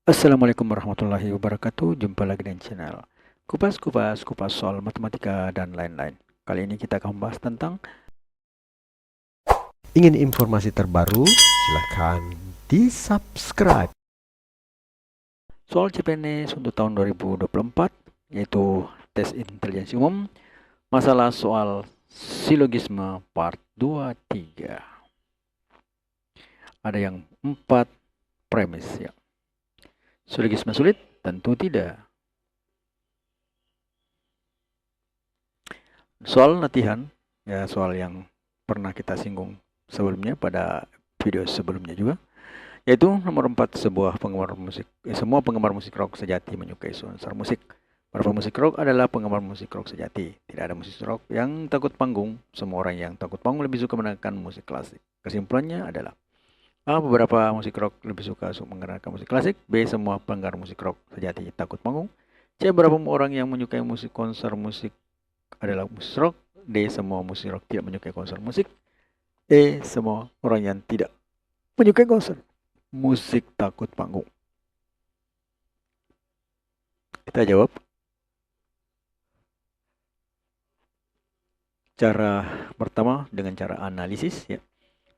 Assalamualaikum warahmatullahi wabarakatuh. Jumpa lagi dengan channel Kupas soal matematika dan lain-lain. Kali ini kita akan membahas tentang Ingin informasi terbaru? Silahkan di-subscribe. soal CPNS untuk tahun 2024, yaitu tes intelijensi umum, masalah soal silogisme part 2-3. Ada yang 4 premis ya. Silogisme sulit? Tentu tidak. Soal latihan, ya soal yang pernah kita singgung sebelumnya pada video sebelumnya juga, yaitu nomor 4, semua penggemar musik rock sejati menyukai konser musik. Para pemusik rock adalah penggemar musik rock sejati. Tidak ada musik rock yang takut panggung. Semua orang yang takut panggung lebih suka mendengarkan musik klasik. Kesimpulannya adalah A. Beberapa musik rock lebih suka mendengarkan musik klasik. B. Semua penggemar musik rock sejati takut panggung. C. Beberapa orang yang menyukai konser musik adalah musik rock. D. Semua musik rock tidak menyukai konser musik. E. Semua orang yang tidak menyukai konser musik takut panggung. Kita jawab. Cara pertama dengan cara analisis ya.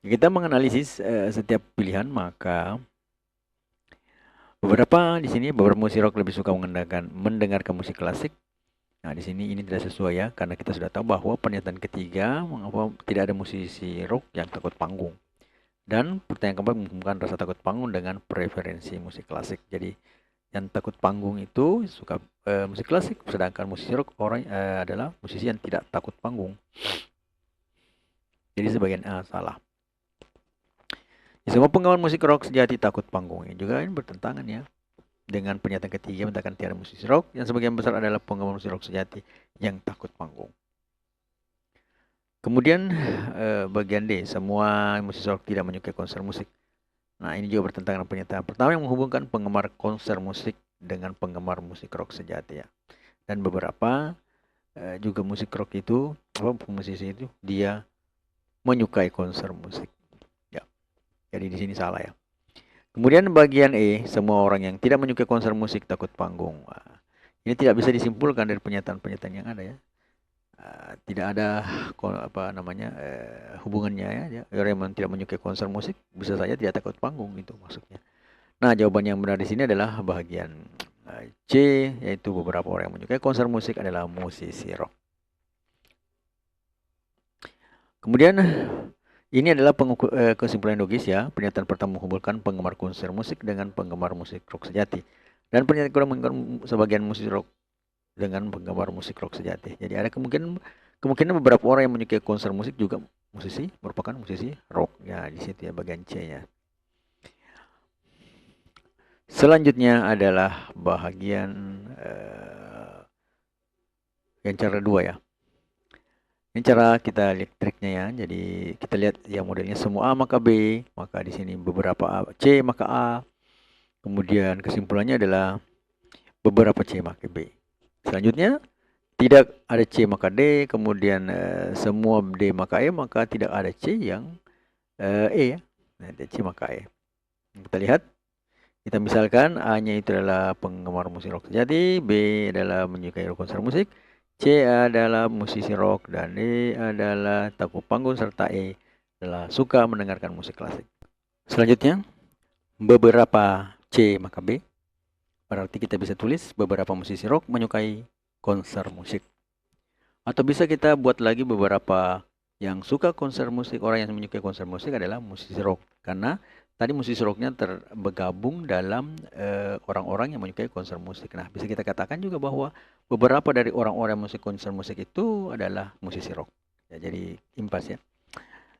Kita menganalisis setiap pilihan, maka beberapa musik rock lebih suka mendengarkan musik klasik. Nah, di sini ini tidak sesuai ya, karena kita sudah tahu bahwa pernyataan ketiga mengapa tidak ada musisi rock yang takut panggung. Dan pertanyaan keempat menghubungkan rasa takut panggung dengan preferensi musik klasik. Jadi yang takut panggung itu suka musik klasik, sedangkan musisi rock adalah musisi yang tidak takut panggung. Jadi sebagian A salah. Semua penggemar musik rock sejati takut panggung. Ini juga ini bertentangan ya dengan pernyataan ketiga mengatakan tiada musisi rock yang sebagian besar adalah penggemar musik rock sejati yang takut panggung. Kemudian bagian D, semua musisi rock tidak menyukai konser musik. Nah, ini juga bertentangan dengan pernyataan pertama yang menghubungkan penggemar konser musik dengan penggemar musik rock sejati ya. Dan beberapa juga musik rock itu, musisi itu dia menyukai konser musik. Ya. Jadi di sini salah ya. Kemudian bagian E, semua orang yang tidak menyukai konser musik takut panggung. Nah, ini tidak bisa disimpulkan dari pernyataan-pernyataan yang ada ya. Tidak ada hubungannya ya. Orang yang tidak menyukai konser musik bisa saja tidak takut panggung, itu maksudnya. Nah, jawaban yang benar di sini adalah bagian C, yaitu beberapa orang yang menyukai konser musik adalah musisi rock. Kemudian ini adalah kesimpulan logis ya. Pernyataan pertama menghubungkan penggemar konser musik dengan penggemar musik rock sejati. Dan pernyataan kedua menghubungkan sebagian musik rock dengan penggemar musik rock sejati. Jadi ada kemungkinan beberapa orang yang menyukai konser musik juga merupakan musisi rock. Ya, di situ ya bagian C-nya. Selanjutnya adalah bagian yang cara 2 ya. Ini cara kita lihat triknya ya. Jadi kita lihat ya modelnya semua A maka B, maka di sini beberapa A, C maka A. Kemudian kesimpulannya adalah beberapa C maka B. Selanjutnya tidak ada C maka D, kemudian semua D maka E, maka tidak ada C yang E ya. Nah, C maka E. Kita lihat. Kita misalkan A-nya itu adalah penggemar musik rock sejati, B adalah menyukai konser musik, C adalah musisi rock, dan D adalah takut panggung, serta E adalah suka mendengarkan musik klasik. Selanjutnya, beberapa C maka B. Berarti kita bisa tulis beberapa musisi rock menyukai konser musik. Atau bisa kita buat lagi beberapa yang suka konser musik, orang yang menyukai konser musik adalah musisi rock. Karena tadi musisi rocknya bergabung dalam orang-orang yang menyukai konser musik. Nah, bisa kita katakan juga bahwa beberapa dari orang-orang musik konser musik itu adalah musisi rock. Ya, jadi impas ya.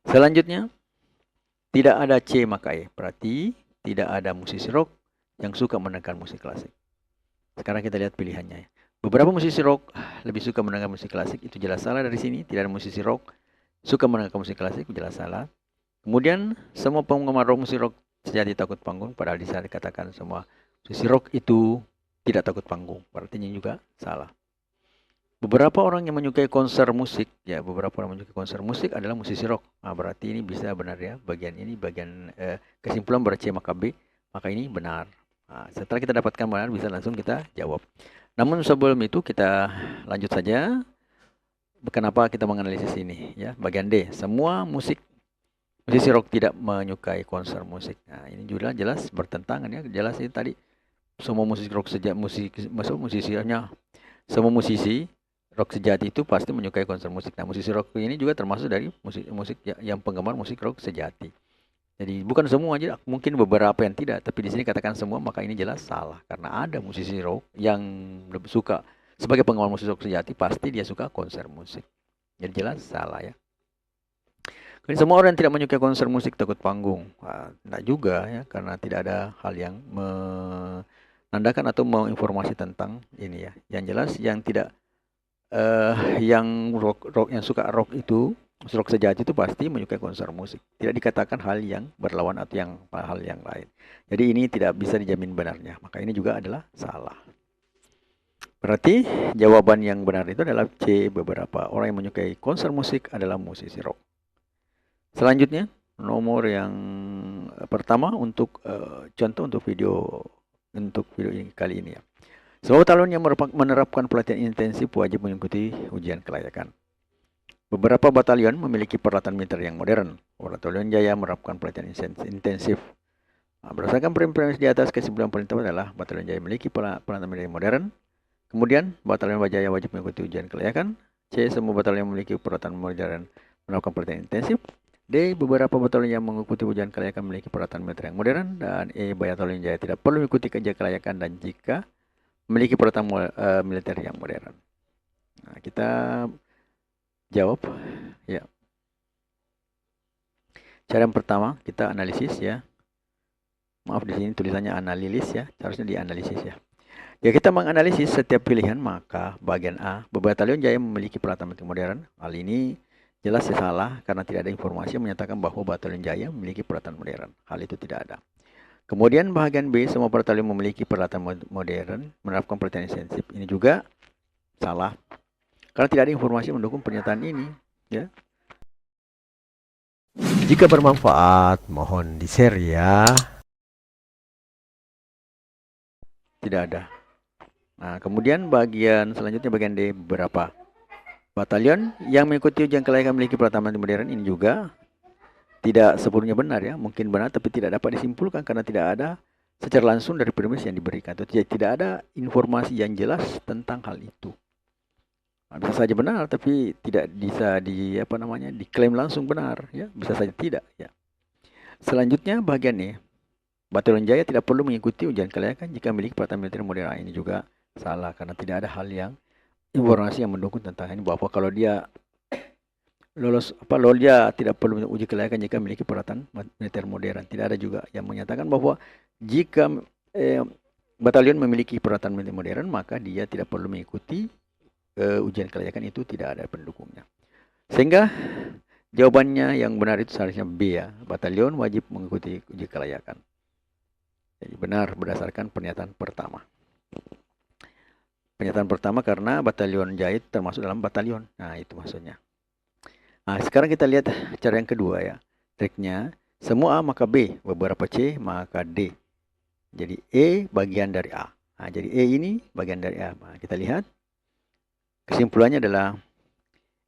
Selanjutnya, tidak ada C maka E. Berarti tidak ada musisi rock yang suka mendengarkan musik klasik. Sekarang kita lihat pilihannya ya. Beberapa musisi rock lebih suka mendengar musik klasik, itu jelas salah dari sini. Tidak ada musisi rock suka mendengar musik klasik, jelas salah. Kemudian semua penggemar rock musik rock sejati takut panggung, padahal di sana dikatakan semua musisi rock itu tidak takut panggung, berarti ini juga salah. Beberapa orang yang menyukai konser musik, ya beberapa orang menyukai konser musik adalah musisi rock. Nah, berarti ini bisa benar ya, bagian ini bagian kesimpulan berarti C maka B, maka ini benar. Setelah kita dapatkan benar, bisa langsung kita jawab. Namun sebelum itu kita lanjut saja. Kenapa kita menganalisis ini? Ya, bagian D. Semua musisi rock tidak menyukai konser musik. Nah, ini juga jelas bertentangan ya. Jelas ini tadi semua musisi rock semua musisi rock sejati itu pasti menyukai konser musik. Nah, musisi rock ini juga termasuk dari musik yang penggemar musik rock sejati. Jadi bukan semua aja, mungkin beberapa yang tidak, tapi di sini katakan semua, maka ini jelas salah karena ada musisi rock yang lebih suka sebagai penggemar musik rock sejati pasti dia suka konser musik. Jadi jelas salah ya. Jadi semua orang yang tidak menyukai konser musik takut panggung. Tidak juga ya, karena tidak ada hal yang menandakan atau menginformasi tentang ini ya. Yang jelas yang tidak yang rock yang suka rock itu, rock sejati itu pasti menyukai konser musik. Tidak dikatakan hal yang berlawan atau hal yang lain. Jadi ini tidak bisa dijamin benarnya. Maka ini juga adalah salah. Berarti jawaban yang benar itu adalah C. Beberapa orang yang menyukai konser musik adalah musisi rock. Selanjutnya, nomor yang pertama untuk contoh untuk video ini kali ini ya. Semua batalion yang menerapkan pelatihan intensif wajib mengikuti ujian kelayakan. Beberapa batalion memiliki peralatan militer yang modern. Batalion Jaya menerapkan pelatihan intensif. Berdasarkan premis di atas, kesimpulan paling tepat adalah batalion Jaya memiliki peralatan militer yang modern. Kemudian, batalion Jaya wajib mengikuti ujian kelayakan. C. Semua batalion memiliki peralatan modern menerapkan pelatihan intensif. D. Beberapa batalion yang mengikuti ujian kelayakan memiliki peralatan militer yang modern. Dan E. Batalion Jaya tidak perlu mengikuti ujian kelayakan dan jika memiliki peralatan militer yang modern. Nah, kita jawab ya. Cara yang pertama kita analisis ya. Maaf di sini tulisannya analisis ya, harusnya dianalisis ya. Ya kita menganalisis setiap pilihan maka bagian A, batalion Jaya memiliki peralatan militer modern. Hal ini jelas salah karena tidak ada informasi yang menyatakan bahwa batalion Jaya memiliki peralatan modern. Hal itu tidak ada. Kemudian bagian B, semua batalion memiliki peralatan modern menerapkan pelatihan intensif. Ini juga salah karena tidak ada informasi yang mendukung pernyataan ini ya. Jika bermanfaat, mohon di-share ya. Tidak ada. Nah, kemudian bagian selanjutnya bagian D, beberapa batalion yang mengikuti ujian kelayakan memiliki peralatan modern. Ini juga tidak sepenuhnya benar ya, mungkin benar tapi tidak dapat disimpulkan karena tidak ada secara langsung dari premis yang diberikan atau tidak ada informasi yang jelas tentang hal itu. Nah, bisa saja benar tapi tidak bisa diklaim langsung benar ya, bisa saja tidak ya. Selanjutnya bagian E, batalion Jaya tidak perlu mengikuti ujian kelayakan jika memiliki peralatan militer modern. Ini juga salah karena tidak ada hal yang informasi yang mendukung tentang ini bahwa kalau dia dia tidak perlu uji kelayakan jika memiliki peralatan militer modern. Tidak ada juga yang menyatakan bahwa jika batalion memiliki peralatan militer modern maka dia tidak perlu mengikuti ujian kelayakan, itu tidak ada pendukungnya. Sehingga jawabannya yang benar itu seharusnya B ya, batalion wajib mengikuti uji kelayakan. Jadi benar berdasarkan pernyataan pertama. Pernyataan pertama karena batalion Jaya termasuk dalam batalion. Nah, itu maksudnya. Nah, sekarang kita lihat cara yang kedua ya. Triknya, semua A maka B, beberapa C maka D. Jadi E bagian dari A. Nah, jadi E ini bagian dari A. Nah, kita lihat. Kesimpulannya adalah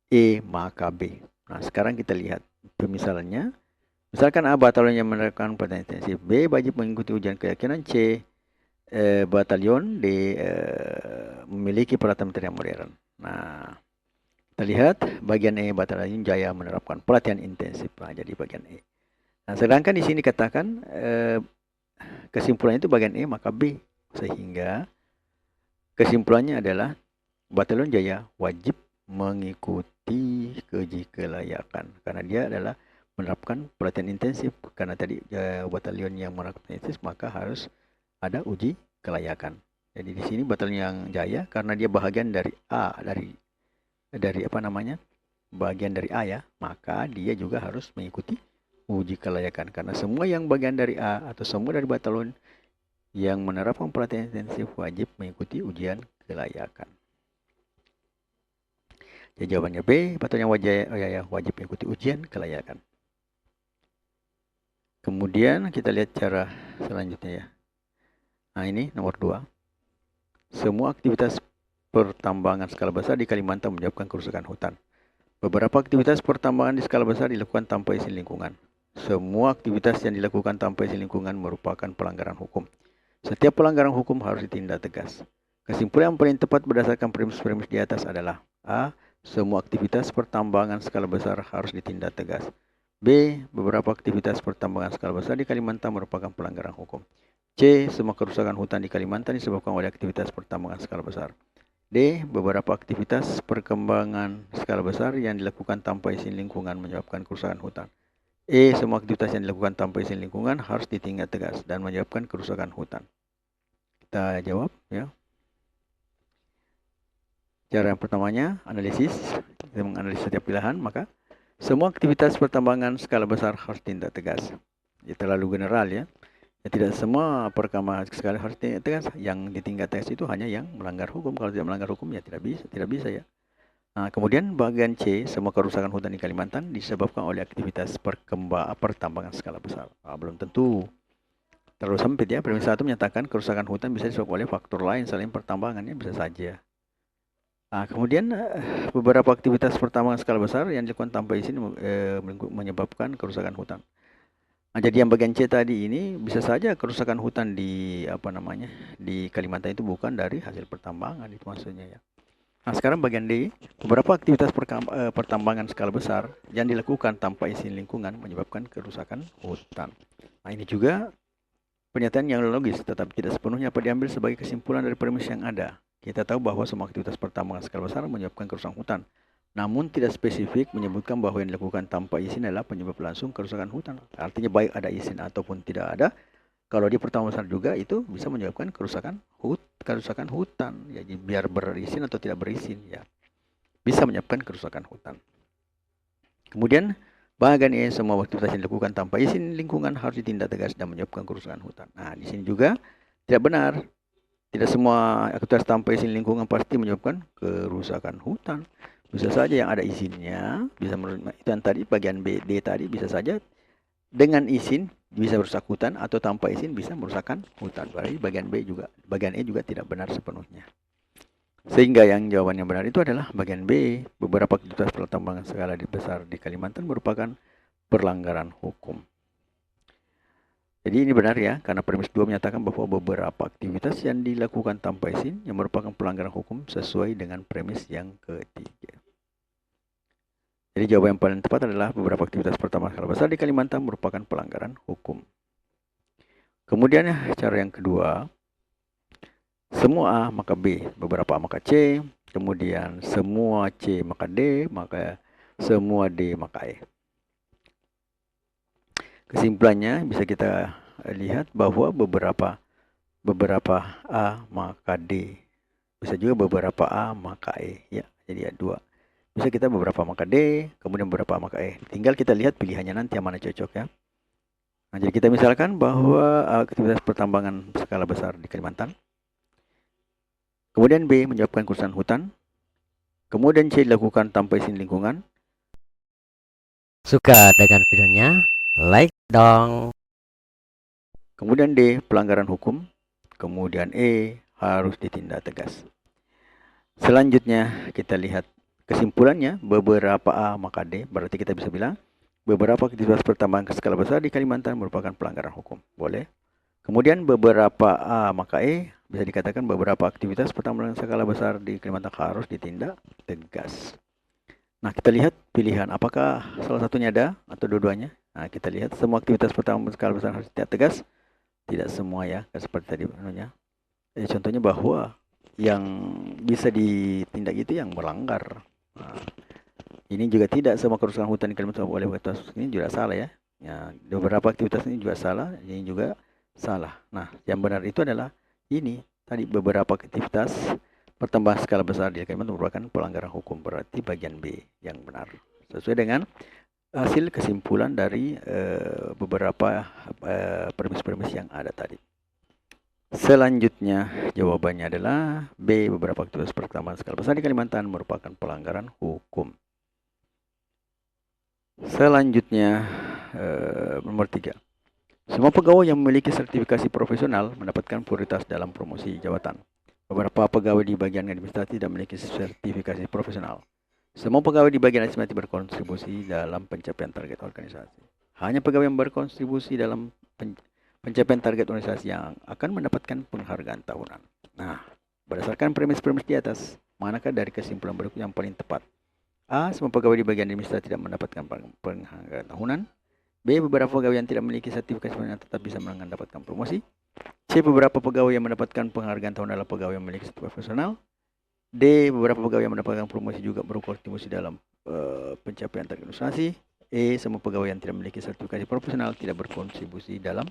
E maka B. Nah, sekarang kita lihat pemisalannya. Misalkan A batalion yang menerapkan pelatihan intensif, B wajib mengikuti ujian keyakinan, C batalion D memiliki peralatan militer yang modern. Nah, kita lihat bagian E, batalion Jaya menerapkan pelatihan intensif. Nah, jadi bagian E. Nah, sedangkan di sini katakan kesimpulannya itu bagian E maka B, sehingga kesimpulannya adalah batalion Jaya wajib mengikuti uji kelayakan karena dia adalah menerapkan pelatihan intensif. Karena tadi batalion yang menerapkan intensif maka harus ada uji kelayakan. Jadi di sini batalion yang Jaya karena dia bagian dari A, dari bagian dari A ya, maka dia juga harus mengikuti uji kelayakan karena semua yang bagian dari A atau semua dari batalion yang menerapkan pelatihan intensif wajib mengikuti ujian kelayakan. Jadi jawabannya B, batalion Jaya wajib mengikuti ujian kelayakan. Kemudian kita lihat cara selanjutnya ya. Nah, ini nomor 2. Semua aktivitas pertambangan skala besar di Kalimantan menyebabkan kerusakan hutan. Beberapa aktivitas pertambangan di skala besar dilakukan tanpa izin lingkungan. Semua aktivitas yang dilakukan tanpa izin lingkungan merupakan pelanggaran hukum. Setiap pelanggaran hukum harus ditindak tegas. Kesimpulan yang paling tepat berdasarkan premis-premis di atas adalah: A. Semua aktivitas pertambangan skala besar harus ditindak tegas. B. Beberapa aktivitas pertambangan skala besar di Kalimantan merupakan pelanggaran hukum. C. Semua kerusakan hutan di Kalimantan disebabkan oleh aktivitas pertambangan skala besar. D. Beberapa aktivitas perkembangan skala besar yang dilakukan tanpa izin lingkungan menyebabkan kerusakan hutan. E. Semua aktivitas yang dilakukan tanpa izin lingkungan harus ditindak tegas dan menyebabkan kerusakan hutan. Kita jawab ya. Cara yang pertamanya, analisis. Kita menganalisis setiap pilihan, maka semua aktivitas pertambangan skala besar harus ditindak tegas. Ia terlalu general ya. Ya, tidak semua perkembangan skala harus ditindak tegas. Yang ditindak tegas itu hanya yang melanggar hukum. Kalau tidak melanggar hukum ya tidak bisa ya. Nah, kemudian bagian C, semua kerusakan hutan di Kalimantan disebabkan oleh aktivitas pertambangan skala besar. Belum tentu. Terlalu sempit ya. Premis 1 menyatakan kerusakan hutan bisa disebabkan oleh faktor lain selain pertambangan ya, bisa saja. Nah, kemudian beberapa aktivitas pertambangan skala besar yang dilakukan tanpa izin menyebabkan kerusakan hutan. Nah, jadi yang bagian C tadi ini bisa saja kerusakan hutan di di Kalimantan itu bukan dari hasil pertambangan, itu maksudnya ya. Nah, sekarang bagian D, beberapa aktivitas pertambangan skala besar yang dilakukan tanpa izin lingkungan menyebabkan kerusakan hutan. Nah, ini juga pernyataan yang logis, tetapi tidak sepenuhnya dapat diambil sebagai kesimpulan dari premis yang ada. Kita tahu bahwa semua aktivitas pertambangan skala besar menyebabkan kerusakan hutan. Namun tidak spesifik menyebutkan bahwa yang dilakukan tanpa izin adalah penyebab langsung kerusakan hutan. Artinya baik ada izin ataupun tidak ada, kalau di pertambangan besar juga itu bisa menyebabkan kerusakan hutan. Jadi biar berizin atau tidak berizin ya, bisa menyebabkan kerusakan hutan. Kemudian bagian E, semua aktivitas yang dilakukan tanpa izin lingkungan harus ditindak tegas dan menyebabkan kerusakan hutan. Nah, di sini juga tidak benar. Tidak semua aktivitas tanpa izin lingkungan pasti menyebabkan kerusakan hutan. Bisa saja yang ada izinnya, bisa itu yang tadi bagian B, D tadi bisa saja dengan izin bisa merusak hutan atau tanpa izin bisa merusakkan hutan. Berarti bagian B juga, bagian E juga tidak benar sepenuhnya. Sehingga yang jawaban yang benar itu adalah bagian B. Beberapa aktivitas pertambangan skala besar di Kalimantan merupakan pelanggaran hukum. Jadi ini benar ya, karena premis 2 menyatakan bahwa beberapa aktivitas yang dilakukan tanpa izin yang merupakan pelanggaran hukum sesuai dengan premis yang ketiga. Jadi jawaban yang paling tepat adalah beberapa aktivitas pertambangan skala besar di Kalimantan merupakan pelanggaran hukum. Kemudian cara yang kedua, semua A maka B, beberapa A maka C, kemudian semua C maka D, maka semua D maka E. Kesimpulannya bisa kita lihat bahwa beberapa A maka D, bisa juga beberapa A maka E ya. Jadi ya 2. Bisa kita beberapa maka D, kemudian beberapa maka E. Tinggal kita lihat pilihannya nanti yang mana cocok ya. Nah, jadi kita misalkan bahwa aktivitas pertambangan skala besar di Kalimantan. Kemudian B menyebabkan kerusakan hutan. Kemudian C dilakukan tanpa izin lingkungan. Suka dengan videonya? Like dong. Kemudian D pelanggaran hukum. Kemudian E harus ditindak tegas. Selanjutnya kita lihat kesimpulannya, beberapa A maka D, berarti kita bisa bilang beberapa aktivitas pertambangan skala besar di Kalimantan merupakan pelanggaran hukum. Boleh. Kemudian beberapa A maka E, bisa dikatakan beberapa aktivitas pertambangan skala besar di Kalimantan harus ditindak tegas. Nah, kita lihat pilihan apakah salah satunya ada atau dua-duanya. Nah, kita lihat semua aktivitas pertambangan skala besar harus ditindak tegas. Tidak semua ya, seperti tadi contohnya bahwa yang bisa ditindak itu yang melanggar. Nah, ini juga tidak semua kerusakan hutan di Kalimantan oleh aktivitas ini juga salah ya. Ya, beberapa aktivitas ini juga salah, ini juga salah. Nah, yang benar itu adalah ini tadi beberapa aktivitas pertambangan skala besar di Kalimantan merupakan pelanggaran hukum, berarti bagian B yang benar. Sesuai dengan hasil kesimpulan dari beberapa premis-premis yang ada tadi. Selanjutnya jawabannya adalah B, beberapa aktivitas pertambangan skala besar di Kalimantan merupakan pelanggaran hukum. Selanjutnya nomor 3. Semua pegawai yang memiliki sertifikasi profesional mendapatkan prioritas dalam promosi jabatan. Beberapa pegawai di bagian administrasi tidak memiliki sertifikasi profesional. Semua pegawai di bagian administrasi berkontribusi dalam pencapaian target organisasi. Hanya pegawai yang berkontribusi dalam pencapaian target organisasi yang akan mendapatkan penghargaan tahunan. Nah, berdasarkan premis-premis di atas, manakah dari kesimpulan berikut yang paling tepat? A. Semua pegawai di bagian administrasi tidak mendapatkan penghargaan tahunan. B. Beberapa pegawai yang tidak memiliki sertifikasi profesional tetap bisa mendapatkan promosi. C. Beberapa pegawai yang mendapatkan penghargaan tahunan adalah pegawai yang memiliki sertifikasi profesional. D. Beberapa pegawai yang mendapatkan promosi juga berkontribusi dalam pencapaian target organisasi. E. Semua pegawai yang tidak memiliki sertifikasi profesional tidak berkontribusi dalam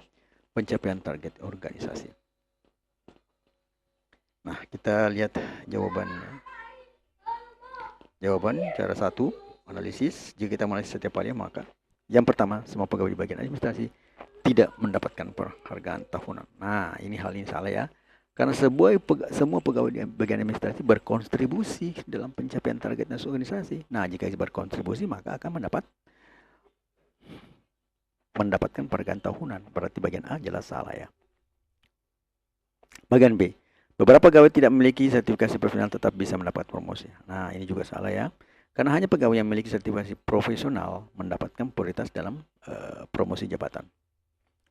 pencapaian target organisasi. Nah, kita lihat jawabannya. Jawaban cara 1, analisis. Jika kita menganalisis setiap hal, maka yang pertama, semua pegawai di bagian administrasi tidak mendapatkan penghargaan tahunan. Nah, hal ini salah ya. Karena semua pegawai di bagian administrasi berkontribusi dalam pencapaian target organisasi. Nah, jika berkontribusi maka akan mendapatkan penghargaan tahunan. Berarti bagian A jelas salah ya. Bagian B, beberapa pegawai tidak memiliki sertifikasi profesional tetap bisa mendapat promosi. Nah, ini juga salah ya. Karena hanya pegawai yang memiliki sertifikasi profesional mendapatkan prioritas dalam promosi jabatan.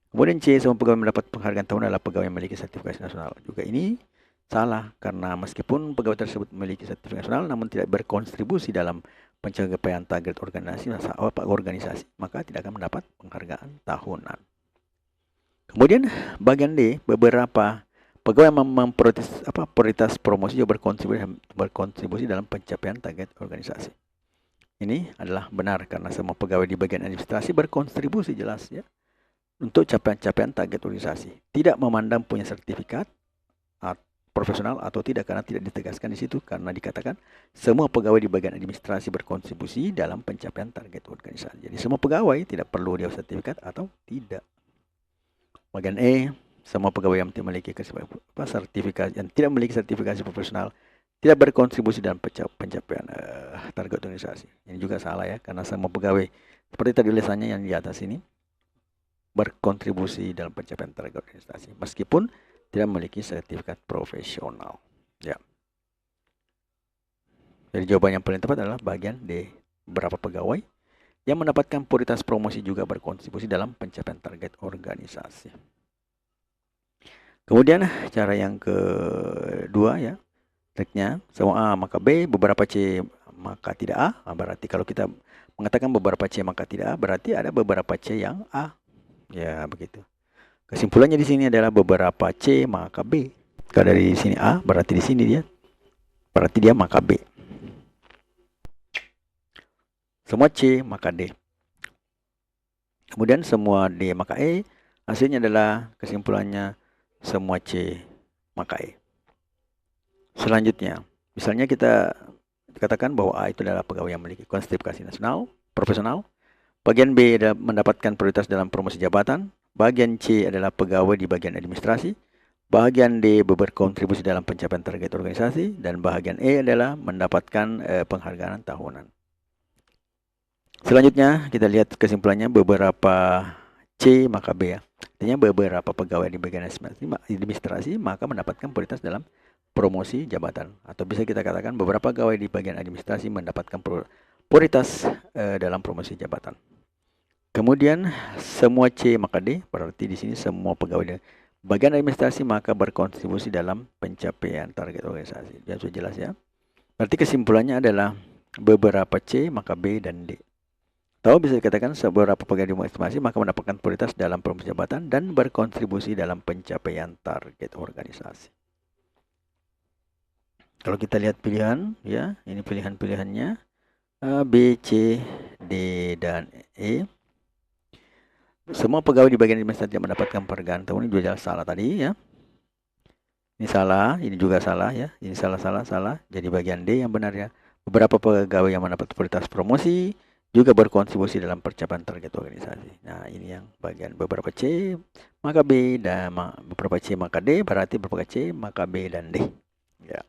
Kemudian C, semua pegawai mendapat penghargaan tahunan adalah pegawai yang memiliki sertifikasi nasional. Juga ini salah, karena meskipun pegawai tersebut memiliki sertifikasi nasional namun tidak berkontribusi dalam pencapaian target organisasi, maka tidak akan mendapat penghargaan tahunan. Kemudian bagian D, beberapa pegawai yang prioritas promosi juga berkontribusi dalam pencapaian target organisasi. Ini adalah benar karena semua pegawai di bagian administrasi berkontribusi jelas ya untuk capaian target organisasi. Tidak memandang punya sertifikat profesional atau tidak, karena tidak ditegaskan di situ, karena dikatakan semua pegawai di bagian administrasi berkontribusi dalam pencapaian target organisasi. Jadi semua pegawai tidak perlu dia sertifikat atau tidak. Bagian E, semua pegawai yang tidak memiliki sertifikasi profesional tidak berkontribusi dalam pencapaian target organisasi. Ini juga salah ya, karena semua pegawai seperti tadi tulisannya yang di atas ini berkontribusi dalam pencapaian target organisasi meskipun tidak memiliki sertifikat profesional. Ya. Jadi jawaban yang paling tepat adalah bagian D. Beberapa pegawai yang mendapatkan prioritas promosi juga berkontribusi dalam pencapaian target organisasi. Kemudian cara yang kedua ya, triknya semua A maka B, beberapa C maka tidak A. Berarti kalau kita mengatakan beberapa C maka tidak A, berarti ada beberapa C yang A. Ya, begitu. Kesimpulannya di sini adalah beberapa C maka B. Kalau dari sini A, berarti di sini berarti dia maka B. Semua C maka D. Kemudian semua D maka E, hasilnya adalah kesimpulannya semua C maka E. Selanjutnya, misalnya kita katakan bahwa A itu adalah pegawai yang memiliki sertifikasi nasional, profesional. Bagian B adalah mendapatkan prioritas dalam promosi jabatan. Bagian C adalah pegawai di bagian administrasi. Bagian D berkontribusi dalam pencapaian target organisasi. Dan bagian E adalah mendapatkan penghargaan tahunan. Selanjutnya kita lihat kesimpulannya beberapa C maka B ya. Artinya beberapa pegawai di bagian administrasi maka mendapatkan prioritas dalam promosi jabatan. Atau bisa kita katakan beberapa pegawai di bagian administrasi mendapatkan prioritas dalam promosi jabatan. Kemudian semua C maka D, berarti di sini semua pegawai di bagian administrasi maka berkontribusi dalam pencapaian target organisasi. Ya, sudah jelas ya. Berarti kesimpulannya adalah beberapa C maka B dan D. Atau bisa dikatakan beberapa pegawai di administrasi maka mendapatkan prioritas dalam promosi jabatan dan berkontribusi dalam pencapaian target organisasi. Kalau kita lihat pilihan, ya, ini pilihan-pilihannya A, B, C, D, dan E. Semua pegawai di bagian administrasi tidak mendapatkan penghargaan tahunan. Ini juga salah tadi ya. Ini salah, ini juga salah ya. Ini salah. Jadi bagian D yang benar ya. Beberapa pegawai yang mendapat prioritas promosi juga berkontribusi dalam pencapaian target organisasi. Nah, ini yang bagian beberapa C maka B dan beberapa C maka D, berarti beberapa C maka B dan D. Ya.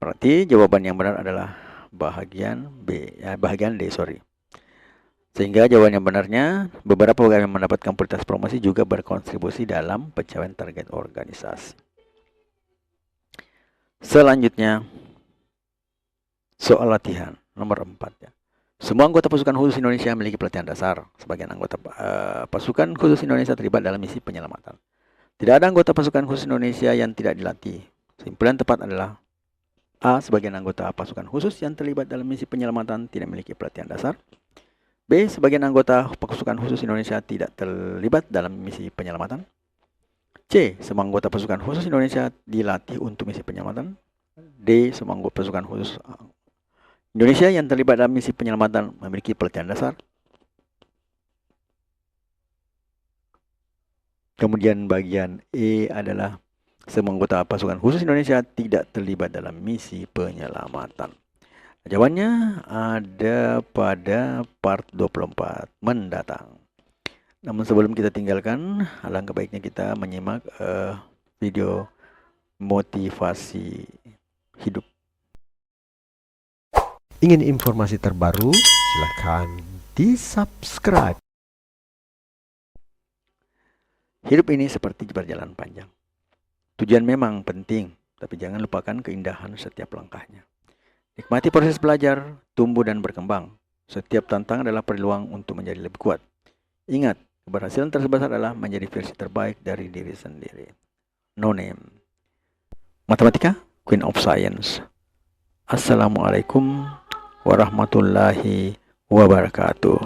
Berarti jawaban yang benar adalah bagian B, ya, bagian D, sorry. Sehingga jawaban yang benarnya, beberapa pegawai yang mendapatkan prioritas promosi juga berkontribusi dalam pencapaian target organisasi. Selanjutnya, soal latihan nomor 4 ya. Semua anggota pasukan khusus Indonesia memiliki pelatihan dasar. Sebagian anggota pasukan khusus Indonesia terlibat dalam misi penyelamatan. Tidak ada anggota pasukan khusus Indonesia yang tidak dilatih. Kesimpulan tepat adalah A. Sebagian anggota pasukan khusus yang terlibat dalam misi penyelamatan tidak memiliki pelatihan dasar. B. Sebagian anggota pasukan khusus Indonesia tidak terlibat dalam misi penyelamatan. C. Semua anggota pasukan khusus Indonesia dilatih untuk misi penyelamatan. D. Semua anggota pasukan khusus Indonesia yang terlibat dalam misi penyelamatan memiliki pelatihan dasar. Kemudian bagian E adalah semua anggota pasukan khusus Indonesia tidak terlibat dalam misi penyelamatan. Jawabannya ada pada part 24 mendatang. Namun sebelum kita tinggalkan, alangkah baiknya kita menyimak video motivasi hidup. Ingin informasi terbaru? Silakan di-subscribe. Hidup ini seperti perjalanan panjang. Tujuan memang penting, tapi jangan lupakan keindahan setiap langkahnya. Nikmati proses belajar, tumbuh dan berkembang. Setiap tantangan adalah peluang untuk menjadi lebih kuat. Ingat, keberhasilan terbesar adalah menjadi versi terbaik dari diri sendiri. No name. Matematika, Queen of Science. Assalamualaikum warahmatullahi wabarakatuh.